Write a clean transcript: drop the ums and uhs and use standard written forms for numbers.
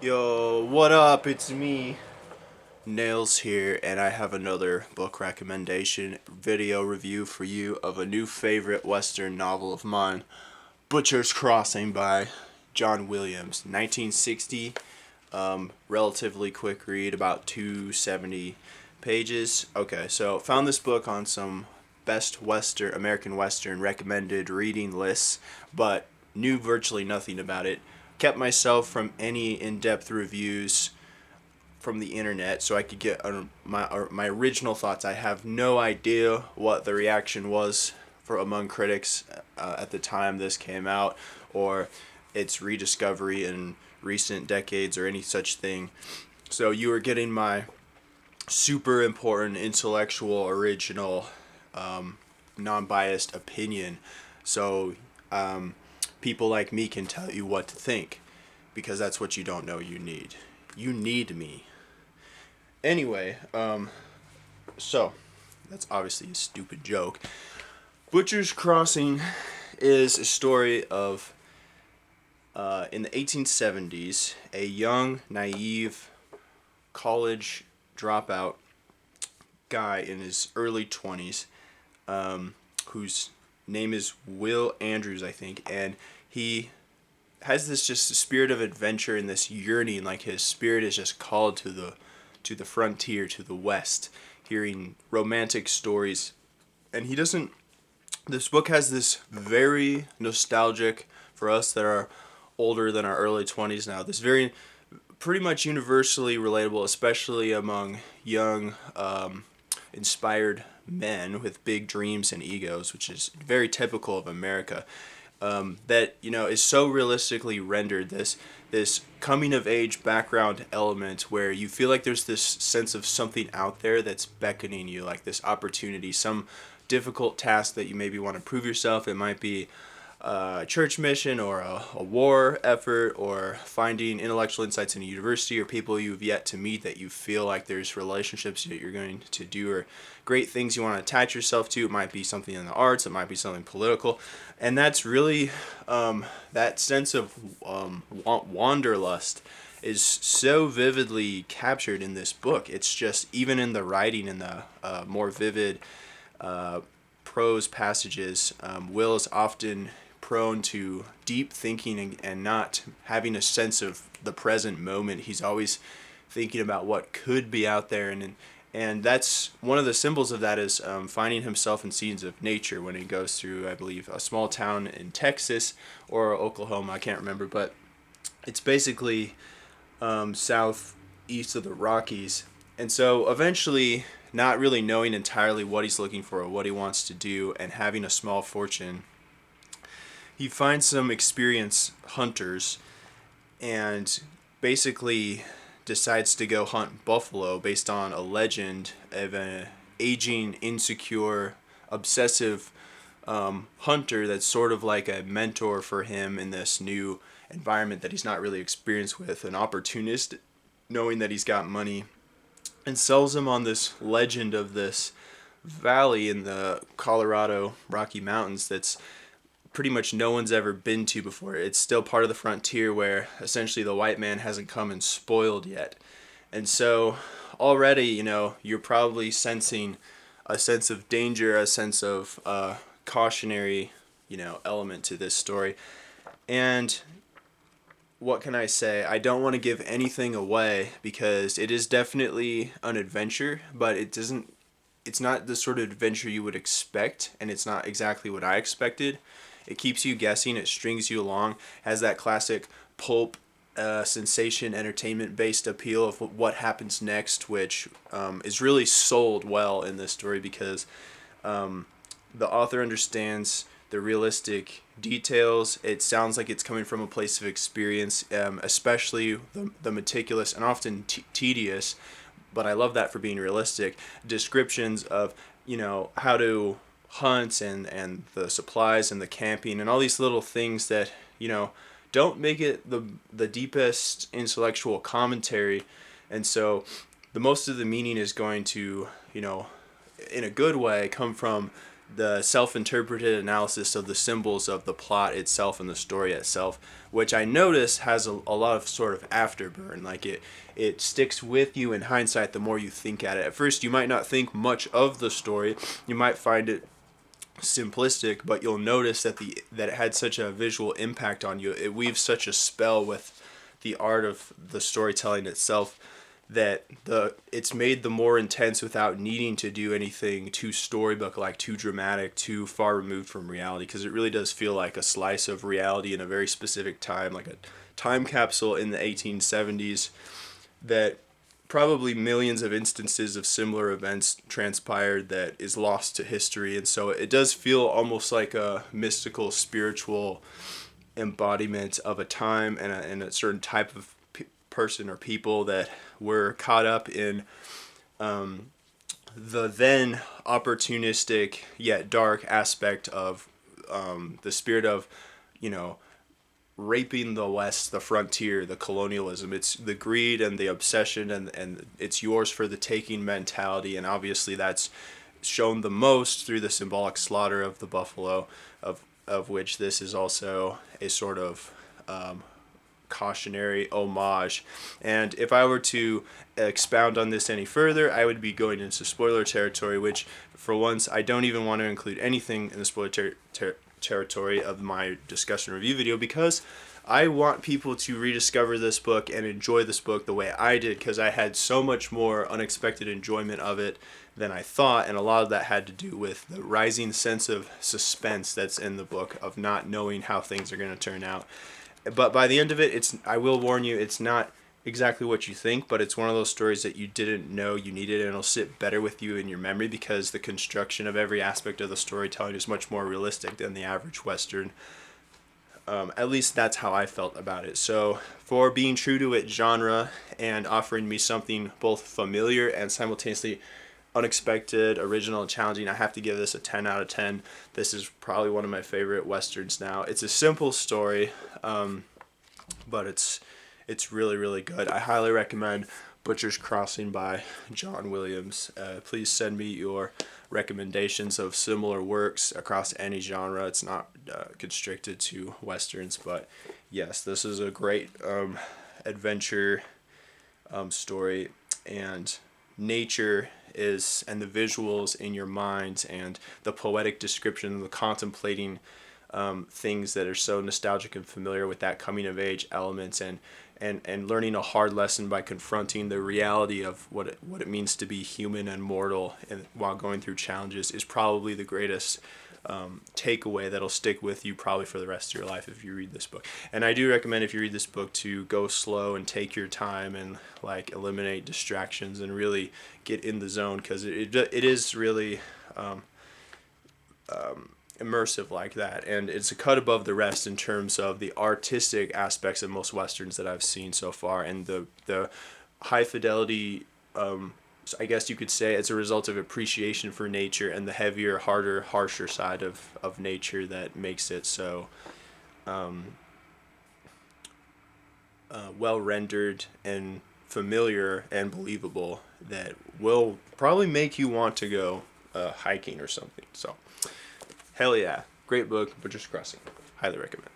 Yo, what up? It's me, Nails here, and I have another book recommendation video review for you of a new favorite Western novel of mine, Butcher's Crossing by John Williams. 1960, relatively quick read, about 270 pages. Okay, so found this book on some best American Western recommended reading lists, but knew virtually nothing about it. Kept myself from any in-depth reviews from the internet so I could get my original thoughts. I have no idea what the reaction was for among critics at the time this came out, or its rediscovery in recent decades, or any such thing. So you are getting my super important intellectual, original, non-biased opinion. So people like me can tell you what to think, because that's what you don't know you need. You need me. Anyway, so that's obviously a stupid joke. Butcher's Crossing is a story of, in the 1870s, a young, naive college dropout guy in his early 20s, whose name is Will Andrews, I think, and he has this just spirit of adventure and this yearning, like his spirit is just called to the frontier, to the west, hearing romantic stories. And he doesn't this book has this very nostalgic, for us that are older than our early 20s now, this very pretty much universally relatable, especially among young, inspired men with big dreams and egos, which is very typical of America. That is so realistically rendered, this coming of age background element where you feel like there's this sense of something out there that's beckoning you, like this opportunity, some difficult task that you maybe want to prove yourself. It might be a church mission, or a war effort, or finding intellectual insights in a university, or people you've yet to meet that you feel like there's relationships that you're going to do, or great things you want to attach yourself to. It might be something in the arts, it might be something political. And that's really that sense of wanderlust is so vividly captured in this book. It's just, even in the writing and the more vivid prose passages, Will is often prone to deep thinking, and not having a sense of the present moment. He's always thinking about what could be out there, and that's one of the symbols of that is finding himself in scenes of nature when he goes through, I believe, a small town in Texas or Oklahoma, I can't remember, but it's basically southeast of the Rockies. And so eventually, not really knowing entirely what he's looking for or what he wants to do, and having a small fortune, he finds some experienced hunters, and basically decides to go hunt buffalo based on a legend of an aging, insecure, obsessive hunter that's sort of like a mentor for him in this new environment that he's not really experienced with, an opportunist, knowing that he's got money, and sells him on this legend of this valley in the Colorado Rocky Mountains that's pretty much no one's ever been to before. It's still part of the frontier where essentially the white man hasn't come and spoiled yet. And so already, you're probably sensing a sense of danger, a sense of cautionary, element to this story. And what can I say? I don't want to give anything away, because it is definitely an adventure, but it's not the sort of adventure you would expect, and it's not exactly what I expected. It keeps you guessing, it strings you along, has that classic pulp sensation entertainment based appeal of what happens next, which is really sold well in this story, because the author understands the realistic details. It sounds like it's coming from a place of experience, especially the meticulous and often tedious, but I love that for being realistic, descriptions of, how to hunt, and the supplies and the camping and all these little things that, don't make it the deepest intellectual commentary. And so the most of the meaning is going to, in a good way, come from the self-interpreted analysis of the symbols of the plot itself and the story itself, which I notice has a lot of sort of afterburn. Like it sticks with you in hindsight the more you think at it. At first, you might not think much of the story. You might find it simplistic, but you'll notice that it had such a visual impact on you. It weaves such a spell with the art of the storytelling itself that it's made the more intense without needing to do anything too storybook like, too dramatic, too far removed from reality, because it really does feel like a slice of reality in a very specific time, like a time capsule in the 1870s that probably millions of instances of similar events transpired that is lost to history. And so it does feel almost like a mystical spiritual embodiment of a time and a certain type of person or people that were caught up in the then opportunistic yet dark aspect of the spirit of, raping the West, the frontier, the colonialism. It's the greed and the obsession and it's yours for the taking mentality. And obviously that's shown the most through the symbolic slaughter of the buffalo, of which this is also a sort of cautionary homage. And if I were to expound on this any further, I would be going into spoiler territory, which for once I don't even want to include anything in the spoiler territory of my discussion review video, because I want people to rediscover this book and enjoy this book the way I did, because I had so much more unexpected enjoyment of it than I thought, and a lot of that had to do with the rising sense of suspense that's in the book, of not knowing how things are going to turn out. But by the end of it, I will warn you, it's not exactly what you think, but it's one of those stories that you didn't know you needed, and it'll sit better with you in your memory because the construction of every aspect of the storytelling is much more realistic than the average Western. At least that's how I felt about it. So for being true to its genre and offering me something both familiar and simultaneously unexpected, original, and challenging, I have to give this a 10 out of 10. This is probably one of my favorite Westerns now. It's a simple story, but it's really, really good. I highly recommend Butcher's Crossing by John Williams. Please send me your recommendations of similar works across any genre. It's not constricted to Westerns, but yes, this is a great adventure story, and nature and the visuals in your mind and the poetic description, the contemplating things that are so nostalgic and familiar with that coming of age elements, and learning a hard lesson by confronting the reality of what it means to be human and mortal and while going through challenges is probably the greatest takeaway that'll stick with you probably for the rest of your life if you read this book. And I do recommend, if you read this book, to go slow and take your time and eliminate distractions and really get in the zone, because it is really immersive like that, and it's a cut above the rest in terms of the artistic aspects of most Westerns that I've seen so far, and the high fidelity, I guess you could say, it's a result of appreciation for nature and the heavier, harder, harsher side of nature that makes it so well rendered and familiar and believable that will probably make you want to go hiking or something. So hell yeah, great book, Butcher's Crossing, highly recommend.